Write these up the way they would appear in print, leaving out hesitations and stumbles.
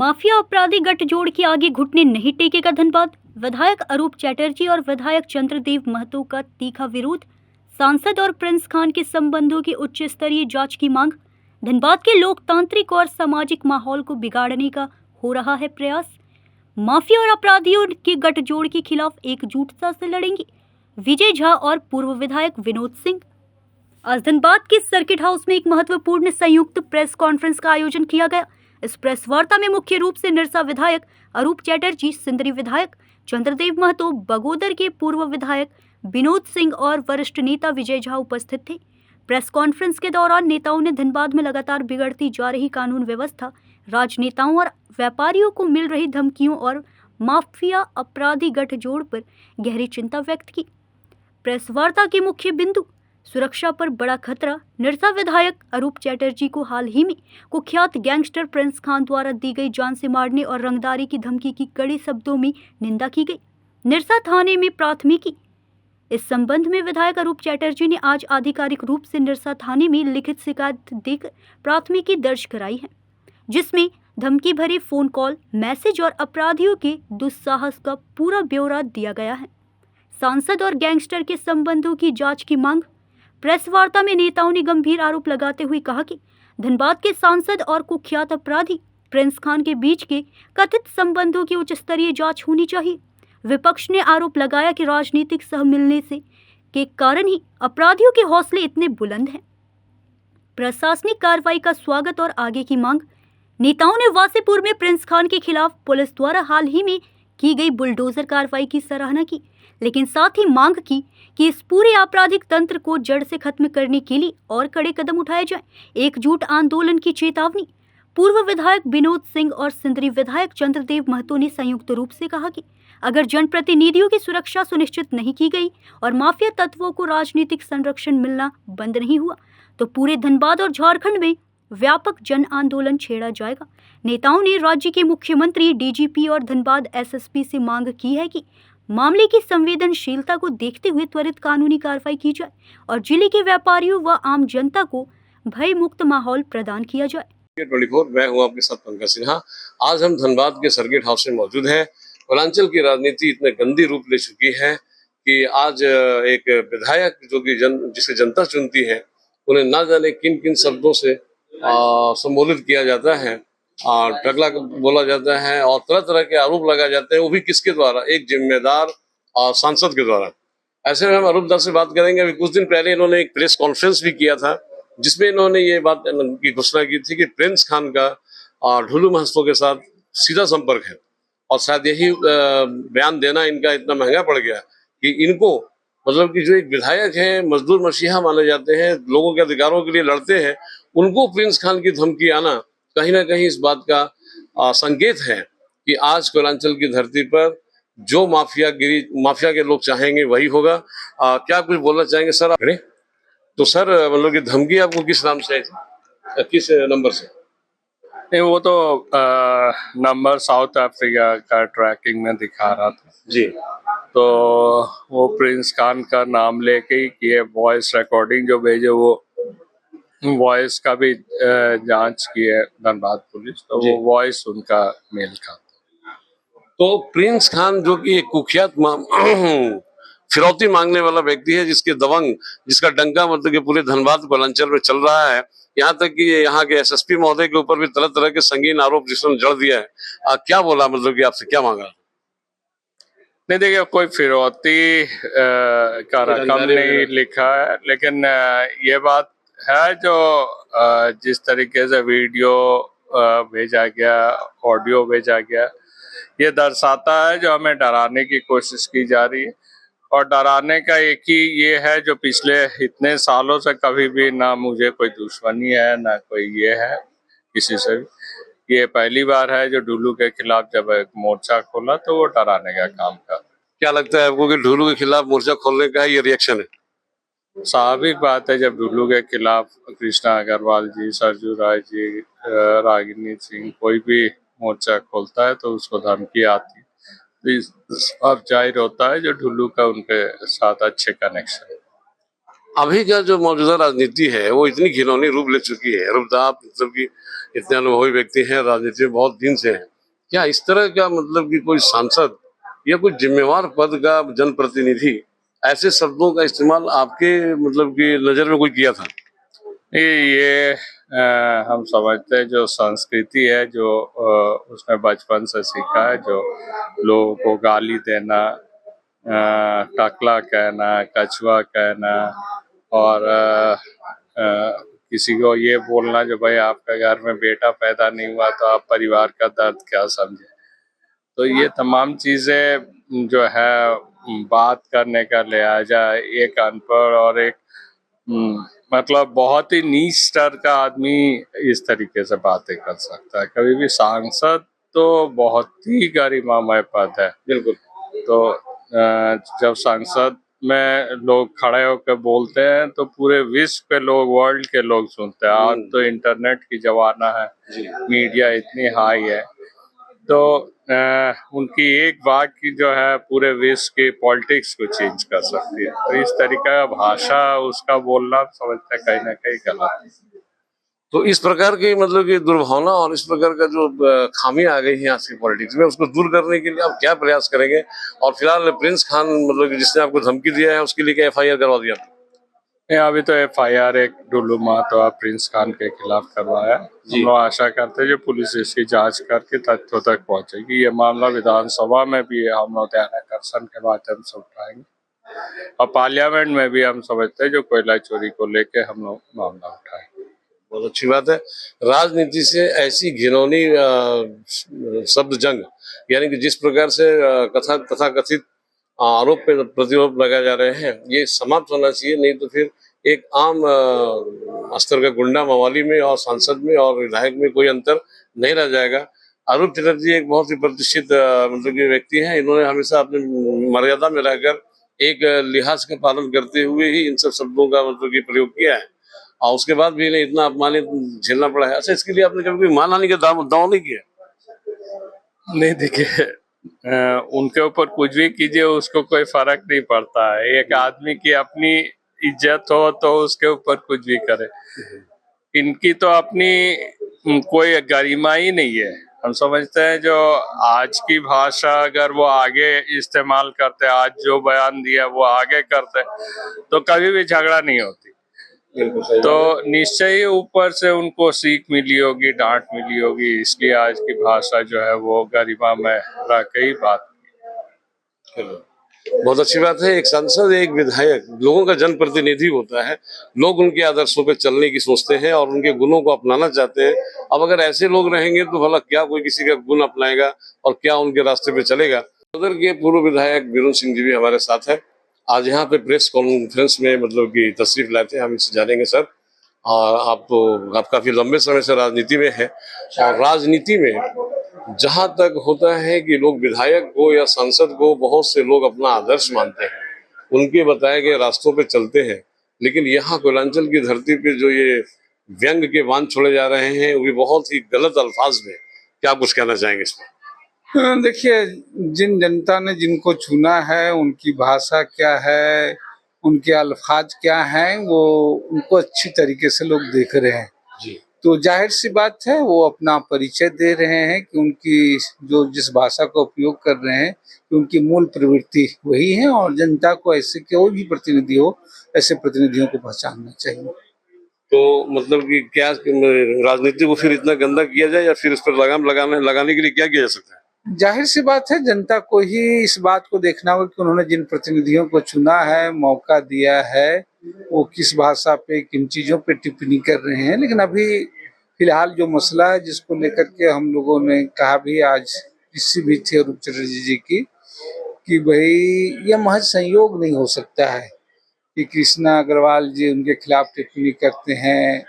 Mafia अपराधी गठजोड़ के आगे घुटने नहीं टेकेगा धनबाद। विधायक अरूप चैटर्जी और विधायक चंद्रदेव महतो का तीखा विरोध। सांसद और प्रिंस खान के संबंधों की उच्च स्तरीय जांच की मांग। धनबाद के लोकतांत्रिक और सामाजिक माहौल को बिगाड़ने का हो रहा है प्रयास। माफिया और अपराधियों के गठजोड़ के खिलाफ एकजुटता से लड़ेंगे विजय झा और पूर्व विधायक विनोद सिंह। आज धनबाद के सर्किट हाउस में एक महत्वपूर्ण संयुक्त प्रेस कॉन्फ्रेंस का आयोजन किया गया। इस प्रेस वार्ता में मुख्य रूप से निरसा विधायक अरूप चैटर्जी, सिंदरी विधायक चंद्रदेव महतो, बगोदर के पूर्व विधायक विनोद सिंह और वरिष्ठ नेता विजय झा उपस्थित थे। प्रेस कॉन्फ्रेंस के दौरान नेताओं ने धनबाद में लगातार बिगड़ती जा रही कानून व्यवस्था, राजनेताओं और व्यापारियों को मिल रही धमकियों और माफिया अपराधी गठजोड़ पर गहरी चिंता व्यक्त की। प्रेस वार्ता के मुख्य बिंदु सुरक्षा पर बड़ा खतरा। निरसा विधायक अरूप चैटर्जी को हाल ही में कुख्यात गैंगस्टर प्रिंस खान द्वारा दी गई जान से मारने और रंगदारी की धमकी की कड़े शब्दों में निंदा की गई। निरसा थाने में प्राथमिकी। इस संबंध में विधायक अरूप चैटर्जी ने आज आधिकारिक रूप से निरसा थाने में लिखित शिकायत देकर प्राथमिकी दर्ज कराई है, जिसमें धमकी भरे फोन कॉल, मैसेज और अपराधियों के दुस्साहस का पूरा ब्यौरा दिया गया है। सांसद और गैंगस्टर के संबंधों की जांच की मांग। प्रेस वार्ता में नेताओं ने गंभीर आरोप लगाते हुए कहा कि धनबाद के सांसद और कुख्यात अपराधी प्रिंस खान के बीच के कथित संबंधों की उच्च स्तरीय जांच होनी चाहिए। विपक्ष ने आरोप लगाया कि राजनीतिक सह मिलने से के कारण ही अपराधियों के हौसले इतने बुलंद हैं। प्रशासनिक कार्रवाई का स्वागत और आगे की मांग। नेताओं ने वासीपुर में प्रिंस खान के खिलाफ पुलिस द्वारा हाल ही में की गई बुलडोजर कार्रवाई की सराहना की, लेकिन साथ ही मांग की कि इस पूरे आपराधिक तंत्र को जड़ से खत्म करने के लिए और कड़े कदम उठाए जाएं। एकजुट आंदोलन की चेतावनी। पूर्व विधायक विनोद सिंह और सिंदरी विधायक चंद्रदेव महतो ने संयुक्त रूप से कहा कि अगर जनप्रतिनिधियों की सुरक्षा सुनिश्चित नहीं की गई और माफिया तत्वों को राजनीतिक संरक्षण मिलना बंद नहीं हुआ तो पूरे धनबाद और झारखंड में व्यापक जन आंदोलन छेड़ा जाएगा। नेताओं ने राज्य के मुख्यमंत्री, डीजीपी और धनबाद एसएसपी से मांग की है कि मामले की संवेदनशीलता को देखते हुए त्वरित कानूनी कार्रवाई की जाए और जिले के व्यापारियों व आम जनता को भय मुक्त माहौल प्रदान किया जाए। 24 मैं हूं आपके साथ पंकज सिन्हा। आज हम धनबाद के सर्किट हाउस में मौजूद हैं। पूर्वांचल की राजनीति इतने गंदी रूप ले चुकी है कि आज एक विधायक जो कि जिसे जनता चुनती है, उन्हें ना जाने किन किन शब्दों से संबोधित किया जाता है, टकला बोला जाता है और तरह तरह के आरोप लगाए जाते हैं, वो भी किसके द्वारा? एक जिम्मेदार सांसद के द्वारा। ऐसे में हम अरूप दा से बात करेंगे। अभी कुछ दिन पहले इन्होंने एक प्रेस कॉन्फ्रेंस भी किया था, जिसमें इन्होंने ये बात की घोषणा की थी कि प्रिंस खान का ढुलू महतो के साथ सीधा संपर्क है और शायद यही बयान देना इनका इतना महंगा पड़ गया कि इनको, मतलब कि जो एक विधायक है, मजदूर मसीहा माने जाते हैं, लोगों के अधिकारों के लिए लड़ते हैं, उनको प्रिंस खान की धमकी आना कहीं ना कहीं इस बात का संकेत है कि आज पूर्वांचल की धरती पर जो माफिया के लोग चाहेंगे वही होगा। क्या कुछ बोलना चाहेंगे सर? तो सर, मतलब कि धमकी आपको किस नाम से आई थी, किस नंबर से? नहीं, वो तो नंबर साउथ अफ्रीका का ट्रैकिंग में दिखा रहा था जी। तो वो प्रिंस खान का नाम लेके ही किए। वॉइस रिकॉर्डिंग जो भेजे वो वॉइस का भी जांच की है धनबाद पुलिस, तो वो वॉइस उनका मेल खाता। तो प्रिंस खान जो कि एक कुख्यात फिरौती मांगने वाला व्यक्ति है, जिसका डंका मतलब कि पूरे धनबाद पूर्वांचल में चल रहा है, यहाँ तक कि यहाँ के एसएसपी महोदय के ऊपर भी तरह तरह के संगीन आरोप जिसने जड़ दिया है। क्या बोला, मतलब कि आपसे क्या मांगा? नहीं, देखिए, कोई फिरौती का रकम नहीं लिखा है, लेकिन ये बात है जो जिस तरीके से वीडियो भेजा गया, ऑडियो भेजा गया, ये दर्शाता है जो हमें डराने की कोशिश की जा रही है। और डराने का एक ही ये है जो पिछले इतने सालों से कभी भी ना मुझे कोई दुश्मनी है ना कोई ये है किसी से भी। ये पहली बार है जो ढुलू के खिलाफ जब एक मोर्चा खोला तो वो डराने का काम कर। क्या लगता है आपको कि ढुलू के खिलाफ मोर्चा खोलने का ये रिएक्शन है? स्वाभाविक बात है, जब ढुलू के खिलाफ कृष्णा अग्रवाल जी, सरजू राय जी, रागिनी सिंह कोई भी मोर्चा खोलता है तो उसको धमकी आती है। अब जाहिर होता है जो ढुलू का उनके साथ अच्छे कनेक्शन। अभी का जो मौजूदा राजनीति है वो इतनी घिनौनी रूप ले चुकी है। रूपदा, मतलब कि इतने अनुभवी व्यक्ति हैं, राजनीति में बहुत दिन से हैं, क्या इस तरह का मतलब कि कोई सांसद या कोई जिम्मेवार पद का जनप्रतिनिधि ऐसे शब्दों का इस्तेमाल आपके मतलब कि नजर में कोई किया था? ये हम समझते हैं जो संस्कृति है जो उसने बचपन से सीखा है, जो लोगों को गाली देना, टकला कहना, कछुआ कहना और किसी को ये बोलना जो भाई आपके घर में बेटा पैदा नहीं हुआ तो आप परिवार का दर्द क्या समझे। तो ये तमाम चीजें जो है बात करने का लिहाजा एक अनपढ़ और एक मतलब बहुत ही नीच स्तर का आदमी इस तरीके से बातें कर सकता है। कभी भी सांसद तो बहुत ही गरिमामय पद है। बिल्कुल। तो जब संसद में लोग खड़े होकर बोलते हैं तो पूरे विश्व के लोग, वर्ल्ड के लोग सुनते हैं। आज तो इंटरनेट की जमाना है, मीडिया इतनी हाई है, तो उनकी एक बात की जो है पूरे विश्व की पॉलिटिक्स को चेंज कर सकती है। तो इस तरीका का भाषा उसका बोलना समझते हैं कहीं ना कहीं गलत है। तो इस प्रकार की मतलब कि दुर्भावना और इस प्रकार का जो खामियां आ गई हैं आज की पॉलिटिक्स में, उसको दूर करने के लिए आप क्या प्रयास करेंगे? और फिलहाल प्रिंस खान मतलब कि जिसने आपको धमकी दिया है उसके लिए क्या FIR करवा दिया? अभी तो FIR एक डुल्लू महतो प्रिंस खान के खिलाफ करवाया। हम लोग आशा करते हैं जो पुलिस इसकी जांच करके तथ्यों तक पहुंचेगी। ये मामला विधानसभा में भी हम लोग ध्यानाकर्षण के माध्यम से उठाएंगे और पार्लियामेंट में भी हम समझते हैं जो कोयला चोरी को लेके हम लोग मामला उठाएंगे। बहुत अच्छी बात है। राजनीति से ऐसी घिनौनी शब्द जंग, यानी कि जिस प्रकार से तथाकथित आरोप पे प्रतिरोप लगाए जा रहे हैं, ये समाप्त होना चाहिए। नहीं तो फिर एक आम स्तर का गुंडा मवाली में और सांसद में और विधायक में कोई अंतर नहीं रह जाएगा। अरूप चटर्जी एक बहुत ही प्रतिष्ठित मतलब कि व्यक्ति हैं। इन्होंने हमेशा अपने मर्यादा में रहकर एक लिहाज का पालन करते हुए ही इन सब शब्दों का मतलब कि प्रयोग किया है, और उसके बाद भी इन्हें इतना अपमानित झेलना पड़ा है। अच्छा, इसके लिए आपने कभी कोई मानहानि का दाव नहीं किया? नहीं, देखिए उनके ऊपर कुछ भी कीजिए उसको कोई फर्क नहीं पड़ता है। एक आदमी की अपनी इज्जत हो तो उसके ऊपर कुछ भी करे। इनकी तो अपनी कोई गरिमा ही नहीं है। हम समझते हैं जो आज की भाषा अगर वो आगे इस्तेमाल करते, आज जो बयान दिया वो आगे करते, तो कभी भी झगड़ा नहीं होती। तो निश्चय ही ऊपर से उनको सीख मिली होगी, डांट मिली होगी, इसलिए आज की भाषा जो है वो गरिमा में रह के ही बात की। बहुत अच्छी बात है। एक सांसद, एक विधायक लोगों का जनप्रतिनिधि होता है। लोग उनके आदर्शों पे चलने की सोचते हैं और उनके गुणों को अपनाना चाहते हैं। अब अगर ऐसे लोग रहेंगे तो भला क्या कोई किसी का गुण अपनाएगा और क्या उनके रास्ते पे चलेगा? उधर के पूर्व विधायक वीरुन सिंह जी भी हमारे साथ है। आज यहाँ पे प्रेस कॉन्फ्रेंस में मतलब कि तशरीफ लाते हैं। हम इससे जानेंगे सर, आप काफी लंबे समय से राजनीति में है, और राजनीति में जहां तक होता है कि लोग विधायक को या सांसद को बहुत से लोग अपना आदर्श मानते हैं, उनके बताए गए रास्तों पे चलते हैं, लेकिन यहाँ कोयलांचल की धरती पे जो ये व्यंग के बांध छोड़े जा रहे हैं वो भी बहुत ही गलत अल्फाज में, क्या कुछ कहना चाहेंगे इस पर? देखिए, जिन जनता ने जिनको चुना है उनकी भाषा क्या है, उनके अल्फाज क्या हैं, वो उनको अच्छी तरीके से लोग देख रहे हैं जी। तो जाहिर सी बात है वो अपना परिचय दे रहे हैं कि उनकी जो जिस भाषा का उपयोग कर रहे हैं कि उनकी मूल प्रवृत्ति वही है, और जनता को ऐसे कोई भी प्रतिनिधि हो ऐसे प्रतिनिधियों को पहचानना चाहिए। तो मतलब कि क्या राजनीति को फिर इतना गंदा किया जाए, या फिर इस पर लगाम लगाने के लिए क्या किया जा सकता है? जाहिर सी बात है जनता को ही इस बात को देखना होगा कि उन्होंने जिन प्रतिनिधियों को चुना है, मौका दिया है, वो किस भाषा पे किन चीजों पे टिप्पणी कर रहे हैं। लेकिन अभी फिलहाल जो मसला है जिसको लेकर के हम लोगों ने कहा भी आज किसी भी थे अरूप चटर्जी जी की कि भाई ये महज संयोग नहीं हो सकता है कि कृष्णा अग्रवाल जी उनके खिलाफ टिप्पणी करते हैं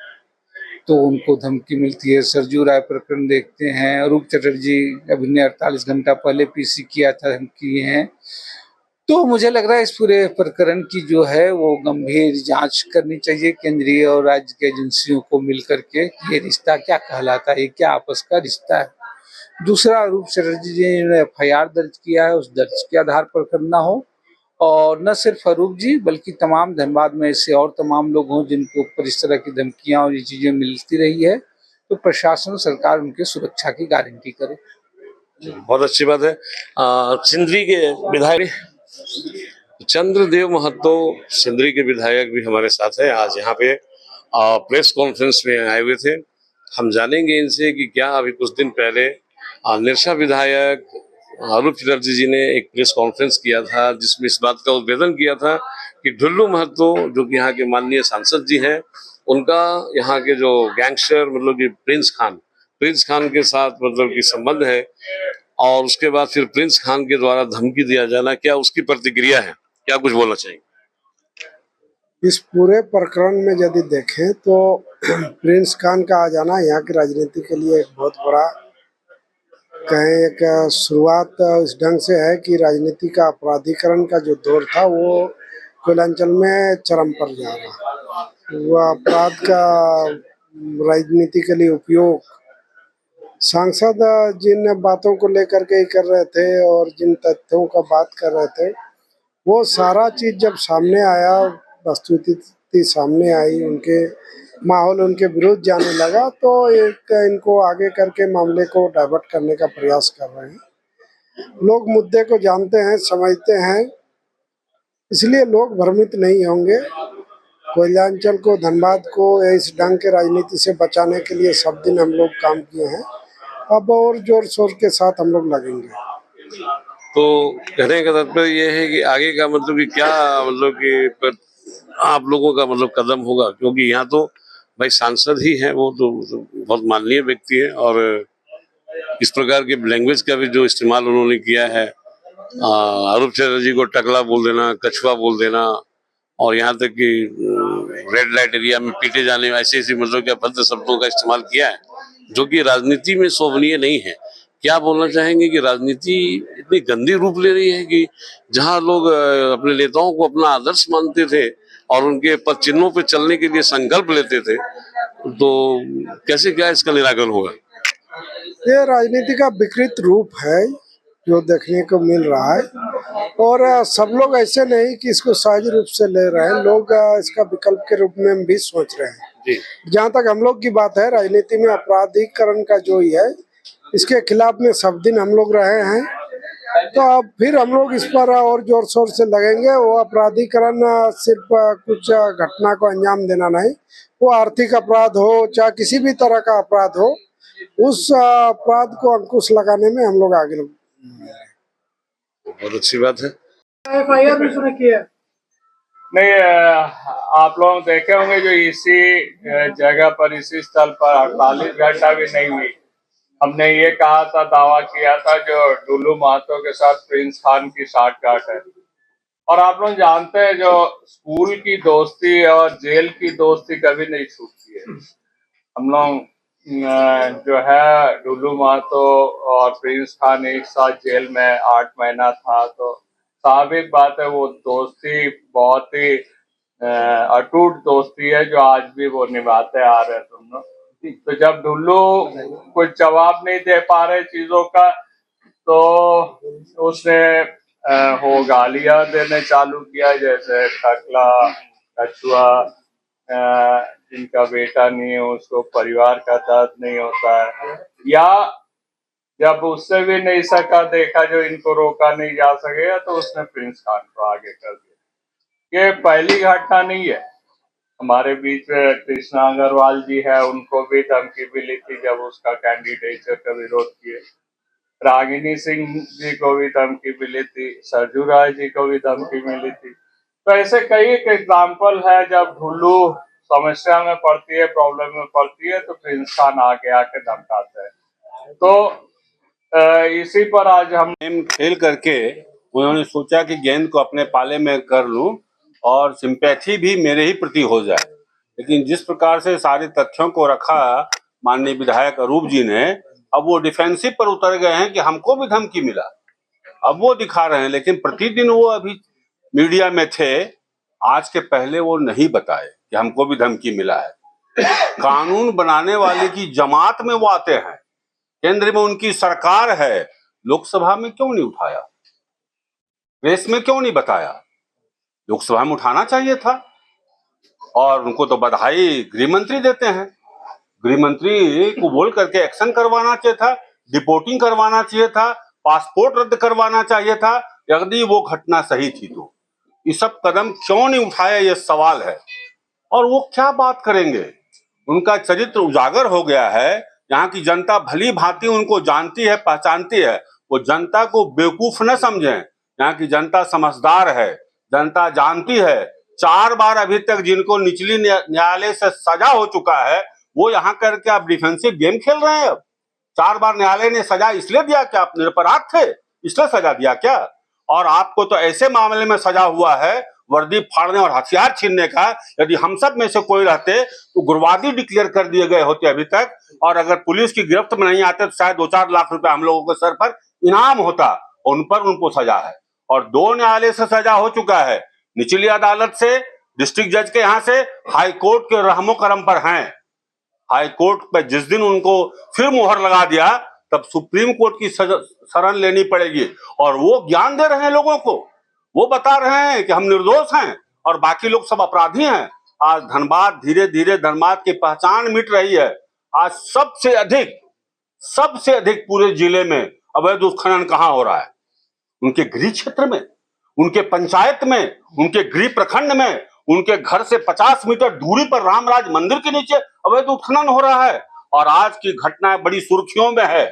तो उनको धमकी मिलती है। सरजू राय प्रकरण देखते हैं, अरूप चटर्जी अभी ने 48 घंटा पहले PC किया था, धमकी है। तो मुझे लग रहा है इस पूरे प्रकरण की जो है वो गंभीर जांच करनी चाहिए केंद्रीय और राज्य के एजेंसियों को मिलकर के, ये रिश्ता क्या कहलाता है, ये क्या आपस का रिश्ता है। दूसरा, अरूप चटर्जी जी ने FIR दर्ज किया है, उस दर्ज के आधार पर करना हो, और न सिर्फ अरूप जी बल्कि तमाम धनबाद में ऐसे और तमाम लोग हों जिनके ऊपर इस तरह की धमकियां और ये चीजें मिलती रही है, तो प्रशासन सरकार उनके सुरक्षा की गारंटी करे। बहुत अच्छी बात है। सिंदरी के विधायक चंद्रदेव महतो, सिंदरी के विधायक भी हमारे साथ हैं। आज यहाँ पे प्रेस कॉन्फ्रेंस में आए हुए थे। हम जानेंगे इनसे कि क्या अभी कुछ दिन पहले निरसा विधायक अरूप चटर्जी जी ने एक प्रेस कॉन्फ्रेंस किया था, जिसमें इस बात का उद्भेदन किया था कि ढुल्लू महतो जो कि यहाँ के माननीय सांसद जी हैं, उनका यहाँ के जो गैंगस्टर मतलब कि प्रिंस खान के साथ मतलब कि संबंध है, और उसके बाद फिर प्रिंस खान के द्वारा धमकी दिया जाना, क्या उसकी प्रतिक्रिया है, क्या कुछ बोलना चाहिए? इस पूरे प्रकरण में यदि देखें तो प्रिंस खान का आ जाना यहाँ की राजनीति के लिए एक बहुत बड़ा कहें एक शुरुआत इस ढंग से है कि राजनीति का अपराधीकरण का जो दौर था वो कोयलांचल में चरम पर जा रहा। वो अपराध का राजनीति के लिए उपयोग सांसद जिन बातों को लेकर के ही कर रहे थे और जिन तथ्यों का बात कर रहे थे, वो सारा चीज जब सामने आया, वस्तुस्थिति सामने आई, उनके माहौल उनके विरुद्ध जाने लगा, तो एक इनको आगे करके मामले को डाइवर्ट करने का प्रयास कर रहे हैं। लोग मुद्दे को जानते हैं, समझते हैं, इसलिए लोग भ्रमित नहीं होंगे। कोयलांचल को, धनबाद को इस ढंग के राजनीति से बचाने के लिए सब दिन हम लोग काम किए हैं। अब और जोर शोर के साथ हम लोग लगेंगे। तो कहने का तात्पर्य ये है कि आगे का मतलब कि क्या मतलब कि आप लोगों का मतलब कदम होगा, क्योंकि यहाँ तो भाई सांसद ही हैं, वो तो बहुत माननीय व्यक्ति है, और इस प्रकार की लैंग्वेज का भी जो इस्तेमाल उन्होंने किया है, अरूप चटर्जी को टकला बोल देना, कछुआ बोल देना, और यहाँ तक कि रेड लाइट एरिया में पीटे जाने, ऐसे ऐसे मतलब क्या भद्र शब्दों का इस्तेमाल किया है, जो कि राजनीति में शोभनीय नहीं है। क्या बोलना चाहेंगे कि राजनीति इतनी गंदी रूप ले रही है कि जहां लोग अपने नेताओं को अपना आदर्श मानते थे और उनके पद चिन्हों पर चलने के लिए संकल्प लेते थे, तो कैसे क्या इसका निराकरण होगा? ये राजनीति का विकृत रूप है जो देखने को मिल रहा है, और सब लोग ऐसे नहीं कि इसको सहज रूप से ले रहे हैं, लोग इसका विकल्प के रूप में भी सोच रहे हैं। जहाँ तक हम लोग की बात है, राजनीति में अपराधीकरण का जो ही है, इसके खिलाफ में सब दिन हम लोग रहे हैं, तो अब फिर हम लोग इस पर और जोर शोर से लगेंगे। वो अपराधीकरण सिर्फ कुछ घटना को अंजाम देना नहीं, वो आर्थिक अपराध हो चाहे किसी भी तरह का अपराध हो, उस अपराध को अंकुश लगाने में हम लोग आगे बहुत अच्छी बात है। FIR भी सुना किया नहीं, आप लोग देखे होंगे जो इसी जगह पर, इसी स्थल पर 48 घंटा भी नहीं हुई, हमने ये कहा था, दावा किया था, जो ढुल्लू महतो के साथ प्रिंस खान की साठगांठ है। और आप लोग जानते हैं जो स्कूल की दोस्ती और जेल की दोस्ती कभी नहीं छूटती है। हम लोग जो है ढुल्लू महतो और प्रिंस खान एक साथ जेल में 8 महीना था, तो स्वाभाविक बात है वो दोस्ती बहुत ही अटूट दोस्ती है जो आज भी वो निभाते आ रहे हैं तुम लोग। तो जब ढुल्लू कुछ जवाब नहीं दे पा रहे चीजों का, तो उसने वो गालियां देने चालू किया, जैसे टकला, कछुआ, जिनका बेटा नहीं है उसको परिवार का दर्द नहीं होता है, या जब उससे भी नहीं सका, देखा जो इनको रोका नहीं जा सकेगा, तो उसने प्रिंस खान को आगे कर दिया। ये पहली घटना नहीं है। हमारे बीच में कृष्णा अग्रवाल जी है, उनको भी धमकी मिली थी जब उसका कैंडिडेचर का विरोध किए। रागिनी सिंह जी को भी धमकी मिली थी, सरजू राय जी को भी धमकी मिली थी। तो ऐसे कई एग्जाम्पल है, जब ढुल्लू समस्या में पड़ती है, प्रॉब्लम में पड़ती है, तो प्रिंस खान आके आके धमकाते हैं। तो इसी पर आज हम खेल करके उन्होंने सोचा कि गेंद को अपने पाले में कर लूं और सिंपैथी भी मेरे ही प्रति हो जाए। लेकिन जिस प्रकार से सारे तथ्यों को रखा माननीय विधायक अरूप जी ने, अब वो डिफेंसिव पर उतर गए हैं कि हमको भी धमकी मिला। अब वो दिखा रहे हैं, लेकिन प्रतिदिन वो अभी मीडिया में थे, आज के पहले वो नहीं बताए कि हमको भी धमकी मिला है। कानून बनाने वाले की जमात में वो आते हैं, केंद्र में उनकी सरकार है, लोकसभा में क्यों नहीं उठाया, प्रेस में क्यों नहीं बताया? लोकसभा में उठाना चाहिए था। और उनको तो बधाई गृह मंत्री देते हैं, गृह मंत्री को बोल करके एक्शन करवाना चाहिए था। डिपोर्टिंग करवाना चाहिए था, पासपोर्ट रद्द करवाना चाहिए था, यदि वो घटना सही थी तो ये सब कदम क्यों नहीं उठाया, ये सवाल है। और वो क्या बात करेंगे, उनका चरित्र उजागर हो गया है। यहाँ की जनता भली भांति उनको जानती है, पहचानती है। वो जनता को बेवकूफ न समझें, यहाँ की जनता समझदार है, जनता जानती है। 4 बार अभी तक जिनको निचली न्यायालय से सजा हो चुका है, वो यहाँ करके आप डिफेंसिव गेम खेल रहे हैं। अब 4 बार न्यायालय ने सजा इसलिए दिया कि आप निरपराध थे, इसलिए सजा दिया क्या? और आपको तो ऐसे मामले में सजा हुआ है वर्दी फाड़ने और हथियार छीनने का। यदि हम सब में से कोई रहते तो गुरवादी डिक्लेयर कर दिए गए होते अभी तक, और अगर पुलिस की गिरफ्त में नहीं आते तो शायद 2-4 लाख रुपए हम लोगों के सर पर इनाम होता। उन पर उनको सजा है, और 2 न्यायालय से सजा हो चुका है, निचली अदालत से, डिस्ट्रिक्ट जज के यहाँ से, हाई कोर्ट के रहमो करम पर हैं। हाई कोर्ट पे जिस दिन उनको फिर मुहर लगा दिया, तब सुप्रीम कोर्ट की शरण लेनी पड़ेगी। और वो ज्ञान दे रहे हैं लोगों को, वो बता रहे हैं कि हम निर्दोष हैं और बाकी लोग सब अपराधी हैं। आज धनबाद धीरे धीरे धनबाद की पहचान मिट रही है। आज सबसे अधिक पूरे जिले में अवैध उत्खनन कहाँ हो रहा है? उनके गृह क्षेत्र में, उनके पंचायत में, उनके गृह प्रखंड में, उनके घर से 50 मीटर दूरी पर रामराज मंदिर के नीचे अवैध उत्खनन हो रहा है। और आज की घटना बड़ी सुर्खियों में है।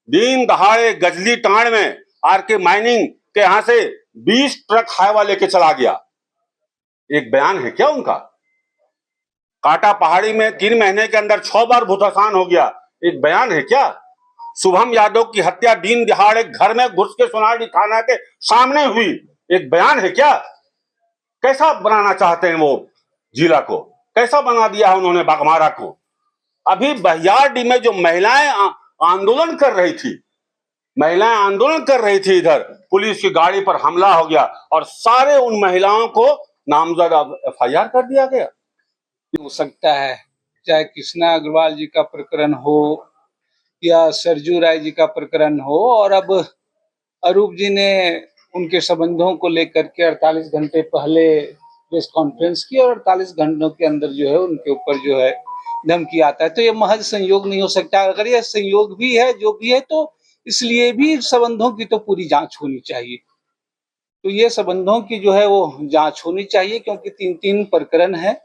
दिन दहाड़े गजली टांड में आरके माइनिंग के यहां से 20 ट्रक हाईवा लेके चला गया। एक बयान है क्या उनका? काटा पहाड़ी में 3 महीने के अंदर 6 बार भूतसान हो गया। एक बयान है क्या? शुभम यादव की हत्या दिन दहाड़े घर में घुस के सोनारी थाना के सामने हुई। एक बयान है क्या? कैसा बनाना चाहते हैं वो जिला को? कैसा बना दिया है उन्होंने बाघमारा को? अभी बहियारडी में जो महिलाएं आंदोलन कर रही थी, इधर पुलिस की गाड़ी पर हमला हो गया और सारे उन महिलाओं को नामजद FIR कर दिया गया। हो सकता है, चाहे कृष्णा अग्रवाल जी का प्रकरण हो या सरजू राय जी का प्रकरण हो, और अब अरूप जी ने उनके संबंधों को लेकर के 48 घंटे पहले प्रेस कॉन्फ्रेंस की, और 48 घंटों के अंदर जो है उनके ऊपर जो है धमकी आता है। तो ये महज संयोग नहीं हो सकता। अगर ये संयोग भी है, जो भी है, तो इसलिए भी संबंधों की तो पूरी जांच होनी चाहिए। तो ये संबंधों की जो है वो जांच होनी चाहिए, क्योंकि 3 प्रकरण है।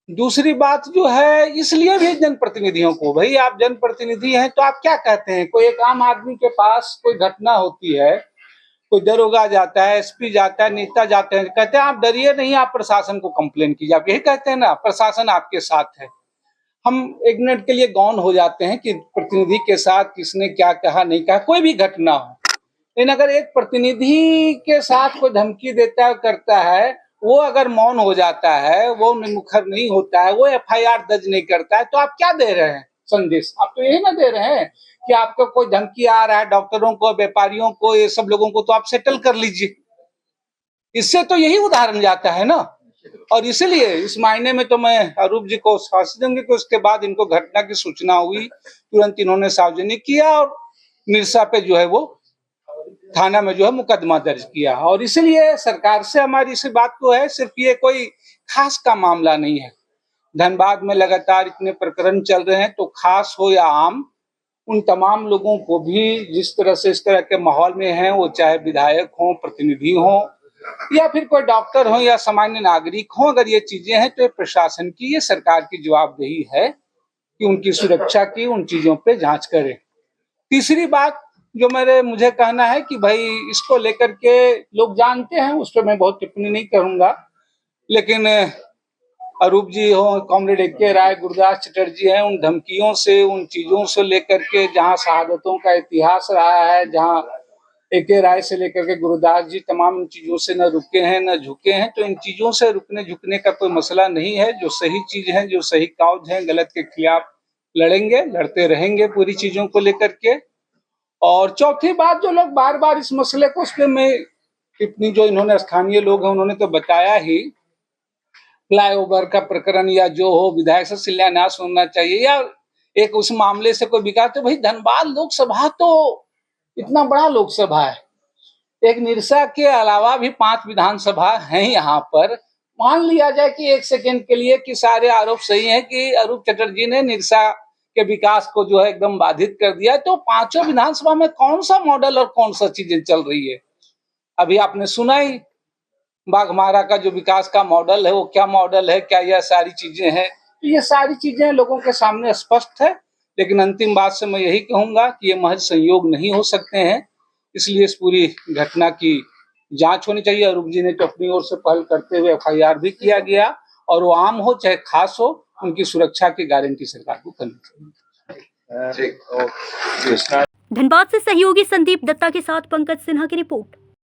दूसरी बात जो है, इसलिए भी जनप्रतिनिधियों को, भाई आप जनप्रतिनिधि हैं तो आप क्या कहते हैं? कोई एक आम आदमी के पास कोई घटना होती है, कोई दरोगा जाता है, SP जाता है, नेता जाते हैं, कहते हैं आप डरिए नहीं, आप प्रशासन को कंप्लेन कीजिए। आप यही कहते हैं ना, प्रशासन आपके साथ है। हम 1 मिनट के लिए गौन हो जाते हैं कि प्रतिनिधि के साथ किसने क्या कहा, नहीं कहा, कोई भी घटना हो। लेकिन अगर एक प्रतिनिधि के साथ कोई धमकी देता है, करता है, वो अगर मौन हो जाता है, वो मुखर नहीं होता है, वो FIR दर्ज नहीं करता है, तो आप क्या दे रहे हैं संदेश? आप तो यही ना दे रहे हैं कि आपको कोई धमकी आ रहा है, डॉक्टरों को, व्यापारियों को, ये सब लोगों को तो आप सेटल कर लीजिए। इससे तो यही उदाहरण जाता है ना। और इसलिए इस मायने में तो मैं अरूप जी को आश्वासन दूंगी कि उसके बाद इनको घटना की सूचना हुई, तुरंत इन्होंने सार्वजनिक किया और निरसा पे जो है वो थाना में जो है मुकदमा दर्ज किया। और इसलिए सरकार से हमारी इस बात को है, सिर्फ ये कोई खास का मामला नहीं है। धनबाद में लगातार इतने प्रकरण चल रहे हैं, तो खास हो या आम, उन तमाम लोगों को भी जिस तरह से इस तरह के माहौल में हैं, वो चाहे विधायक हो, प्रतिनिधि हो, या फिर कोई डॉक्टर हो या सामान्य नागरिक हो, अगर ये चीजें हैं तो ये प्रशासन की, ये सरकार की जवाबदेही है कि उनकी सुरक्षा की, उन चीजों पे जांच करें। तीसरी बात जो मुझे कहना है कि भाई इसको लेकर के लोग जानते हैं, उस पर मैं बहुत टिप्पणी नहीं करूंगा, लेकिन अरूप जी हो, कॉमरेड AK राय, गुरुदास चटर्जी हैं, उन धमकियों से, उन चीजों से लेकर के, जहां शहादतों का इतिहास रहा है, जहां AK राय से लेकर के गुरुदास जी तमाम इन चीजों से न रुके हैं न झुके हैं। तो इन चीजों से रुकने झुकने का कोई मसला नहीं है। जो सही चीज है, जो सही काउज है, गलत के खिलाफ लड़ेंगे, लड़ते रहेंगे पूरी चीजों को लेकर के। और चौथी बात, जो लोग बार बार इस मसले को, उस पर मैं टिप्पणी, जो इन्होंने स्थानीय लोग हैं उन्होंने तो बताया ही, फ्लाईओवर का प्रकरण या जो हो, विधायक से शिलान्यास होना चाहिए, या एक उस मामले से कोई विकास। तो भाई धनबाद लोकसभा तो इतना बड़ा लोकसभा है, एक निरसा के अलावा भी 5 विधानसभा हैं यहाँ पर। मान लिया जाए कि 1 सेकेंड के लिए कि सारे आरोप सही हैं कि अरूप चटर्जी ने निरसा के विकास को जो है एकदम बाधित कर दिया है। तो पांचों विधानसभा में कौन सा मॉडल और कौन सा चीजें चल रही है, अभी आपने सुना ही। बाघमारा का जो विकास का मॉडल है वो क्या मॉडल है, क्या यह सारी चीजें हैं, तो ये सारी चीजें लोगों के सामने स्पष्ट है। लेकिन अंतिम बात से मैं यही कहूंगा कि ये महज संयोग नहीं हो सकते हैं, इसलिए इस पूरी घटना की जांच होनी चाहिए। अरूप जी ने तो अपनी ओर से पहल करते हुए FIR भी किया गया, और वो आम हो चाहे खास हो, उनकी सुरक्षा की गारंटी सरकार को करनी चाहिए। धनबाद से सहयोगी संदीप दत्ता के साथ पंकज सिन्हा की रिपोर्ट।